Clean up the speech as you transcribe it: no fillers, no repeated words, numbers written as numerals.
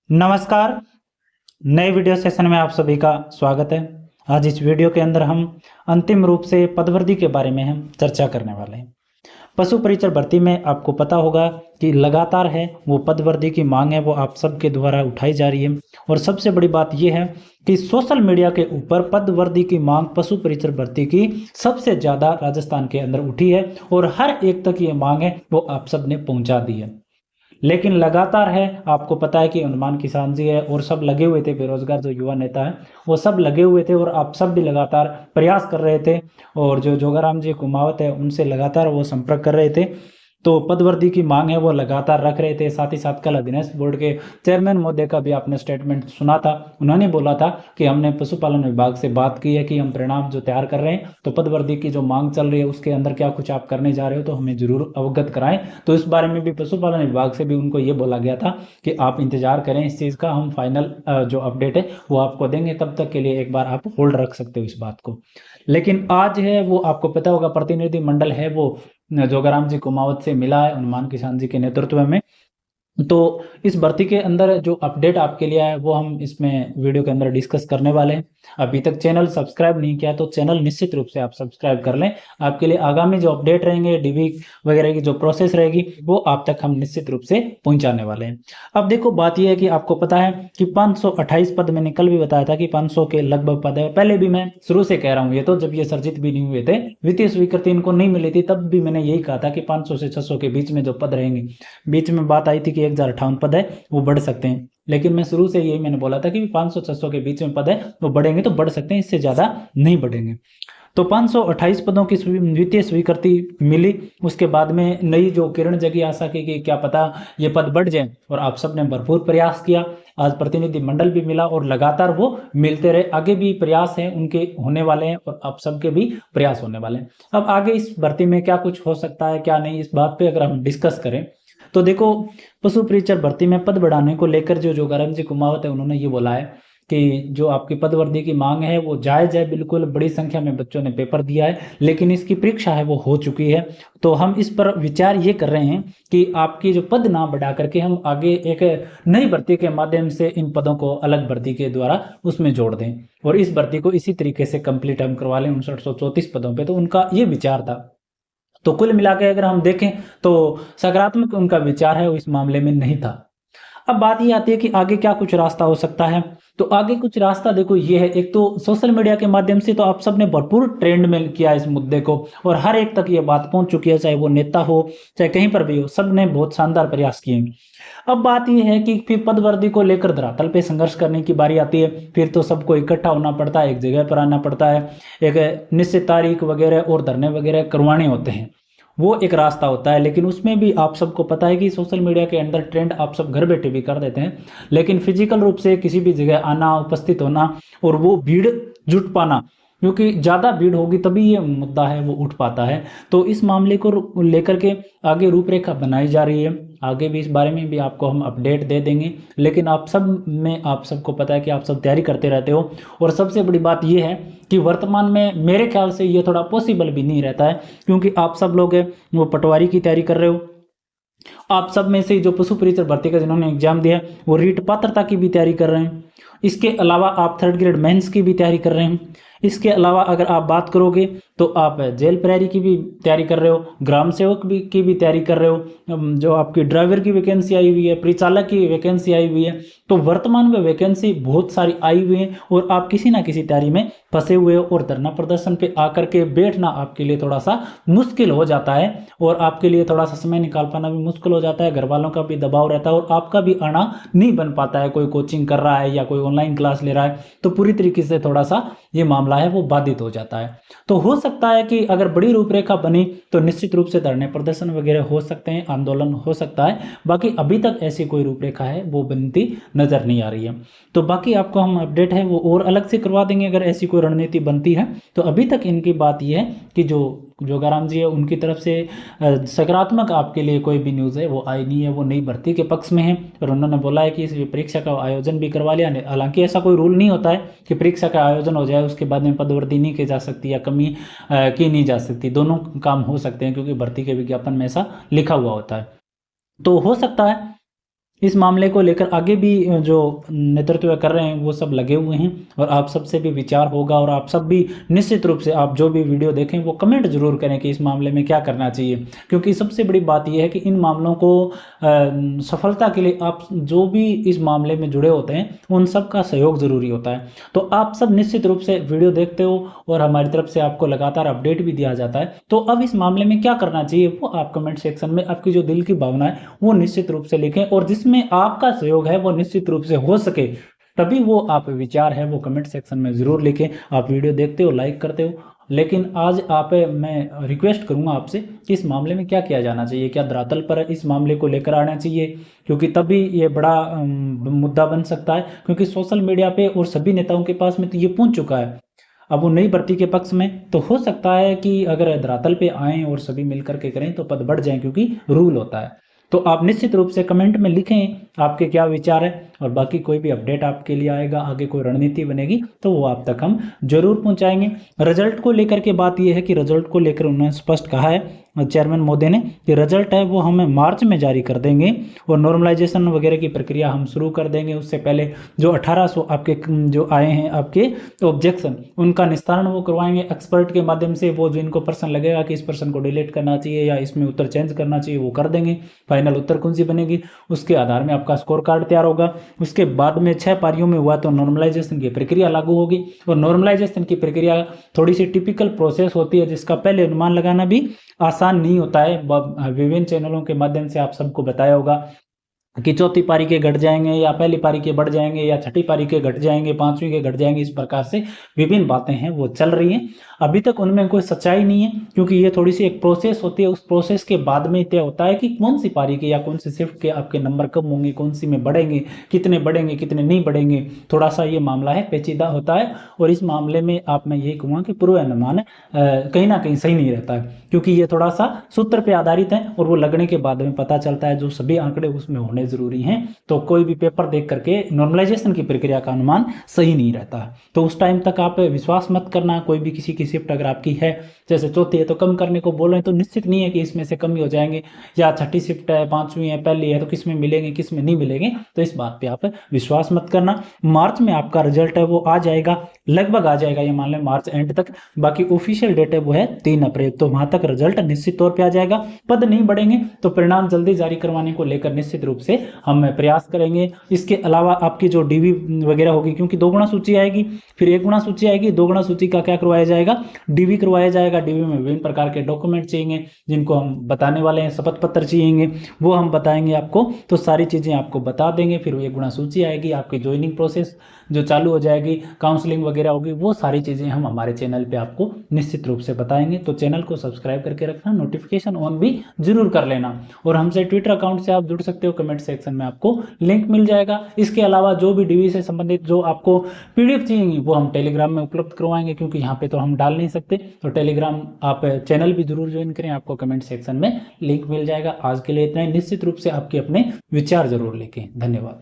नमस्कार। नए video session में आप सभी का स्वागत है। आज इस वीडियो के अंदर हम अंतिम रूप से पदवर्दी के बारे में हम चर्चा करने वाले हैं। पशु परिचर भर्ती में आपको पता होगा कि लगातार है वो पदवर्दी की मांग है वो आप सबके द्वारा उठाई जा रही है। और सबसे बड़ी बात यह है कि सोशल मीडिया के ऊपर पदवर्दी की मांग पशु परिचर भर्ती की सबसे ज़्यादा राजस्थान के अंदर उठी है और हर एक तक ये मांग है वो आप सब ने पहुंचा दी है। लेकिन लगातार है, आपको पता है कि हनुमान किसान जी है और सब लगे हुए थे, बेरोजगार जो युवा नेता है वो सब लगे हुए थे और आप सब भी लगातार प्रयास कर रहे थे। और जो जोगाराम जी कुमावत है उनसे लगातार वो संपर्क कर रहे थे। तो पदवर्दी की मांग है वो लगातार रख रहे थे। साथ ही साथ कल अधीनस्थ बोर्ड के चेयरमैन महोदय का भी आपने स्टेटमेंट सुना था। उन्होंने बोला था कि हमने पशुपालन विभाग से बात की है कि हम परिणाम जो तैयार कर रहे हैं तो पदवर्दी की जो मांग चल रही है उसके अंदर क्या कुछ आप करने जा रहे हो तो हमें जरूर अवगत कराएं। तो इस बारे में भी पशुपालन विभाग से भी उनको ये बोला गया था कि आप इंतजार करें इस चीज़ का, हम फाइनल जो अपडेट है वो आपको देंगे। तब तक के लिए एक बार आप होल्ड रख सकते हो इस बात को। लेकिन आज है वो आपको पता होगा प्रतिनिधि मंडल है वो जोगाराम जी कुमावत से मिला है हनुमान किसान जी के नेतृत्व में। तो इस भर्ती के अंदर जो अपडेट आपके लिए है वो हम इसमें वीडियो के अंदर डिस्कस करने वाले हैं। अभी तक चैनल सब्सक्राइब नहीं किया तो चैनल निश्चित रूप से आप सब्सक्राइब कर लें। आपके लिए आगामी जो अपडेट रहेंगे डीवी वगैरह की जो प्रोसेस रहेगी वो आप तक हम निश्चित रूप से पहुंचाने वाले हैं। अब देखो बात यह है कि आपको पता है कि 528 पद मैंने कल भी बताया था कि 500 के लगभग पद है। पहले भी मैं शुरू से कह रहा हूँ, ये तो जब ये सर्जित भी नहीं हुए थे, वित्तीय स्वीकृति इनको नहीं मिली थी, तब भी मैंने यही कहा था कि 500 से 600 के बीच में जो पद रहेंगे। बीच में बात आई थी कि 1058 पद है वो बढ़ सकते हैं, लेकिन मैं शुरू से यही मैंने बोला था कि 500-600 के बीच में पद है वो बढ़ेंगे तो बढ़ सकते हैं, इससे ज़्यादा नहीं बढ़ेंगे। तो 528 पदों की द्वितीय स्वीकृति मिली। उसके बाद में नई जो किरण जगी आशा की कि क्या पता ये पद बढ़ जाए, और आप सब ने भरपूर प्रयास किया। आज प्रतिनिधि मंडल भी मिला और लगातार वो मिलते रहे। आगे भी प्रयास हैं उनके होने वाले हैं और आप सबके भी प्रयास होने वाले हैं। अब आगे इस भर्ती में क्या कुछ हो सकता है क्या नहीं, इस बात पे अगर हम डिस्कस करें तो देखो, पशु परिचर भर्ती में पद बढ़ाने को लेकर जो जोगाराम जी कुमावत है उन्होंने ये बोला है कि जो आपकी पदवर्दी की मांग है वो जायज़ है, बिल्कुल बड़ी संख्या में बच्चों ने पेपर दिया है, लेकिन इसकी परीक्षा है वो हो चुकी है। तो हम इस पर विचार ये कर रहे हैं कि आपकी जो पद ना बढ़ा करके हम आगे एक नई भर्ती के माध्यम से इन पदों को अलग भर्ती के द्वारा उसमें जोड़ दें और इस भर्ती को इसी तरीके से कंप्लीट हम करवा लें 5934 पदों पे। तो उनका ये विचार था। तो कुल मिला के अगर हम देखें तो सकारात्मक उनका विचार है वो इस मामले में नहीं था। अब बात ये आती है कि आगे क्या कुछ रास्ता हो सकता है। तो आगे कुछ रास्ता देखो ये है, एक तो सोशल मीडिया के माध्यम से तो आप सब ने भरपूर ट्रेंड में किया इस मुद्दे को और हर एक तक ये बात पहुंच चुकी है, चाहे वो नेता हो चाहे कहीं पर भी हो, सब ने बहुत शानदार प्रयास किए। अब बात यह है कि फिर पदवर्दी को लेकर धरातल पे संघर्ष करने की बारी आती है। फिर तो सबको इकट्ठा होना पड़ता है, एक जगह पर आना पड़ता है, एक निश्चित तारीख वगैरह और धरने वगैरह करवाने होते हैं, वो एक रास्ता होता है। लेकिन उसमें भी आप सबको पता है कि सोशल मीडिया के अंदर ट्रेंड आप सब घर बैठे भी कर देते हैं, लेकिन फिजिकल रूप से किसी भी जगह आना, उपस्थित होना और वो भीड़ जुट पाना, क्योंकि ज़्यादा भीड़ होगी तभी ये मुद्दा है वो उठ पाता है। तो इस मामले को लेकर के आगे रूपरेखा बनाई जा रही है। आगे भी इस बारे में भी आपको हम अपडेट दे देंगे। लेकिन आप सब में आप सबको पता है कि आप सब तैयारी करते रहते हो और सबसे बड़ी बात ये है कि वर्तमान में मेरे ख्याल से ये थोड़ा पॉसिबल भी नहीं रहता है, क्योंकि आप सब लोग हैं वो पटवारी की तैयारी कर रहे हो। आप सब में से जो पशु परिचर भर्ती का जिन्होंने एग्जाम दिया वो रीट पात्रता की भी तैयारी कर रहे हैं। इसके अलावा आप थर्ड ग्रेड मेंस की भी तैयारी कर रहे हैं। इसके अलावा अगर आप बात करोगे तो आप जेल प्रहरी की भी तैयारी कर रहे हो, ग्राम सेवक की भी तैयारी कर रहे हो, जो आपकी ड्राइवर की वैकेंसी आई हुई है, परिचालक की वैकेंसी आई हुई है। तो वर्तमान में वैकेंसी बहुत सारी आई हुई है और आप किसी ना किसी तैयारी में फंसे हुए हो और धरना प्रदर्शन पे आकर के बैठना आपके लिए थोड़ा सा मुश्किल हो जाता है और आपके लिए थोड़ा सा समय निकाल पाना भी मुश्किल हो जाता है। घर वालों का भी दबाव रहता है और आपका भी आना नहीं बन पाता है। कोई कोचिंग कर रहा है या कोई ऑनलाइन क्लास ले रहा है तो पूरी तरीके से थोड़ा सा ये मामला है वो बाधित हो जाता है। तो हो सकता है कि अगर बड़ी रूपरेखा बनी तो निश्चित रूप से धरने प्रदर्शन वगैरह हो सकते हैं, आंदोलन हो सकता है। बाकी अभी तक ऐसी कोई रूपरेखा है वो बनती नजर नहीं आ रही है। तो बाकी आपको हम अपडेट है वो और अलग से करवा देंगे अगर ऐसी कोई रणनीति बनती है। तो अभी तक इनकी बात यह है कि जो जोगाराम जी है उनकी तरफ से सकारात्मक आपके लिए कोई भी न्यूज़ है वो आई नहीं है, वो नई भर्ती के पक्ष में है और उन्होंने बोला है कि इस परीक्षा का आयोजन भी करवा लिया। हालांकि ऐसा कोई रूल नहीं होता है कि परीक्षा का आयोजन हो जाए उसके बाद में पदवर्दी नहीं की जा सकती या कमी की नहीं जा सकती, दोनों काम हो सकते हैं क्योंकि भर्ती के विज्ञापन में ऐसा लिखा हुआ होता है। तो हो सकता है इस मामले को लेकर आगे भी जो नेतृत्व कर रहे हैं वो सब लगे हुए हैं, और आप सबसे भी विचार होगा, और आप सब भी निश्चित रूप से आप जो भी वीडियो देखें वो कमेंट जरूर करें कि इस मामले में क्या करना चाहिए। क्योंकि सबसे बड़ी बात यह है कि इन मामलों को सफलता के लिए आप जो भी इस मामले में जुड़े होते हैं उन सब का सहयोग जरूरी होता है। तो आप सब निश्चित रूप से वीडियो देखते हो और हमारी तरफ से आपको लगातार अपडेट भी दिया जाता है। तो अब इस मामले में क्या करना चाहिए वो आप कमेंट सेक्शन में आपकी जो दिल की भावना है वो निश्चित रूप से लिखें, और जिसमें आपका सहयोग है वो निश्चित रूप से हो सके तभी वो आप विचार है वो कमेंट सेक्शन में जरूर लिखें। आप वीडियो देखते हो, लाइक करते हो, लेकिन आज आप मैं रिक्वेस्ट करूंगा आपसे कि इस मामले में क्या किया जाना चाहिए, क्या धरातल पर इस मामले को लेकर आना चाहिए, क्योंकि तभी ये बड़ा मुद्दा बन सकता है। क्योंकि सोशल मीडिया पे और सभी नेताओं के पास में तो ये पहुंच चुका है, अब वो नई भर्ती के पक्ष में, तो हो सकता है कि अगर धरातल पे आए और सभी मिलकर के करें तो पद बढ़ जाए, क्योंकि रूल होता है। तो आप निश्चित रूप से कमेंट में लिखें आपके क्या विचार है, और बाकी कोई भी अपडेट आपके लिए आएगा, आगे कोई रणनीति बनेगी तो वो आप तक हम जरूर पहुंचाएंगे। रिजल्ट को लेकर के बात यह है कि रिजल्ट को लेकर उन्होंने स्पष्ट कहा है चेयरमैन मोदी ने कि रिजल्ट है वो हमें मार्च में जारी कर देंगे, और नॉर्मलाइजेशन वगैरह की प्रक्रिया हम शुरू कर देंगे। उससे पहले जो 1800 आपके जो आए हैं आपके ऑब्जेक्शन उनका निस्तारण वो करवाएंगे एक्सपर्ट के माध्यम से। वो जो इनको प्रश्न लगेगा कि इस प्रश्न को डिलीट करना चाहिए या इसमें उत्तर चेंज करना चाहिए वो कर देंगे। फाइनल उत्तर कौन सी बनेगी उसके आधार में आपका स्कोर कार्ड तैयार होगा। उसके बाद में 6 पारियों में हुआ तो नॉर्मलाइजेशन की प्रक्रिया लागू होगी, और नॉर्मलाइजेशन की प्रक्रिया थोड़ी सी टिपिकल प्रोसेस होती है जिसका पहले अनुमान लगाना भी आसान नहीं होता है। विभिन्न चैनलों के माध्यम से आप सबको बताया होगा कि चौथी पारी के घट जाएंगे या पहली पारी के बढ़ जाएंगे या छठी पारी के घट जाएंगे, पांचवी के घट जाएंगे, इस प्रकार से विभिन्न बातें हैं वो चल रही हैं। अभी तक उनमें कोई सच्चाई नहीं है, क्योंकि ये थोड़ी सी एक प्रोसेस होती है। उस प्रोसेस के बाद में तय होता है कि कौन सी पारी के या कौन सी शिफ्ट के आपके नंबर कम होंगे, कौन सी में बढ़ेंगे, कितने नहीं बढ़ेंगे। थोड़ा सा ये मामला है पेचीदा होता है, और इस मामले में आप मैं यही कहूँगा कि पूर्वानुमान कहीं ना कहीं सही नहीं रहता है, क्योंकि ये थोड़ा सा सूत्र पे आधारित है और वो लगने के बाद में पता चलता है। जो सभी आंकड़े उसमें होने जरूरी हैं, तो कोई भी पेपर देख करके नॉर्मलाइजेशन की प्रक्रिया का अनुमान सही नहीं रहता है। तो उस टाइम तक आप विश्वास मत करना। कोई भी किसी की शिफ्ट अगर आपकी है जैसे चौथी है तो कम करने को बोल रहे हैं, तो निश्चित नहीं है कि इसमें से कम ही हो जाएंगे, या छठी शिफ्ट है, पांचवी है, पहली है, तो किस में मिलेंगे किस में नहीं मिलेंगे। तो इस बात पे आप विश्वास मत करना। मार्च में आपका रिजल्ट है वो आ जाएगा, लगभग आ जाएगा, ये मान लें मार्च एंड तक। बाकी ऑफिशियल डेट है वो है 3 अप्रैल, तो वहां तक रिजल्ट निश्चित तौर पे आ जाएगा। पद नहीं बढ़ेंगे तो परिणाम जल्दी जारी करवाने को लेकर निश्चित रूप से हम प्रयास करेंगे। इसके अलावा आपकी जो डीवी वगैरह होगी, क्योंकि 2 गुना सूची आएगी, फिर 1 गुना सूची आएगी, 2 गुना सूची का क्या करवाया जाएगा, डीवी करवाया जाएगा। डीवी में विभिन्न प्रकार के डॉक्यूमेंट चाहिए जिनको हम बताने वाले हैं, शपथ पत्र चाहिए वो हम बताएंगे आपको, तो सारी चीजें आपको बता देंगे। फिर 1 गुना सूची आएगी, आपकी ज्वाइनिंग प्रोसेस जो चालू हो जाएगी, काउंसलिंग वगैरह होगी, वो सारी चीजें हम हमारे चैनल पे आपको निश्चित रूप से बताएंगे। तो चैनल को सब्सक्राइब करके रखना, नोटिफिकेशन ऑन भी जरूर कर लेना, और हमसे ट्विटर अकाउंट से आप जुड़ सकते हो, कमेंट सेक्शन में आपको लिंक मिल जाएगा। इसके अलावा जो भी डीवी से संबंधित जो आपको पीडीएफ चाहिए वो हम टेलीग्राम में उपलब्ध करवाएंगे, क्योंकि यहाँ पे तो हम डाल नहीं सकते। तो टेलीग्राम आप चैनल भी जरूर ज्वाइन करें, आपको कमेंट सेक्शन में लिंक मिल जाएगा। आज के लिए इतना ही। निश्चित रूप से आपके अपने विचार जरूर लिखें। धन्यवाद।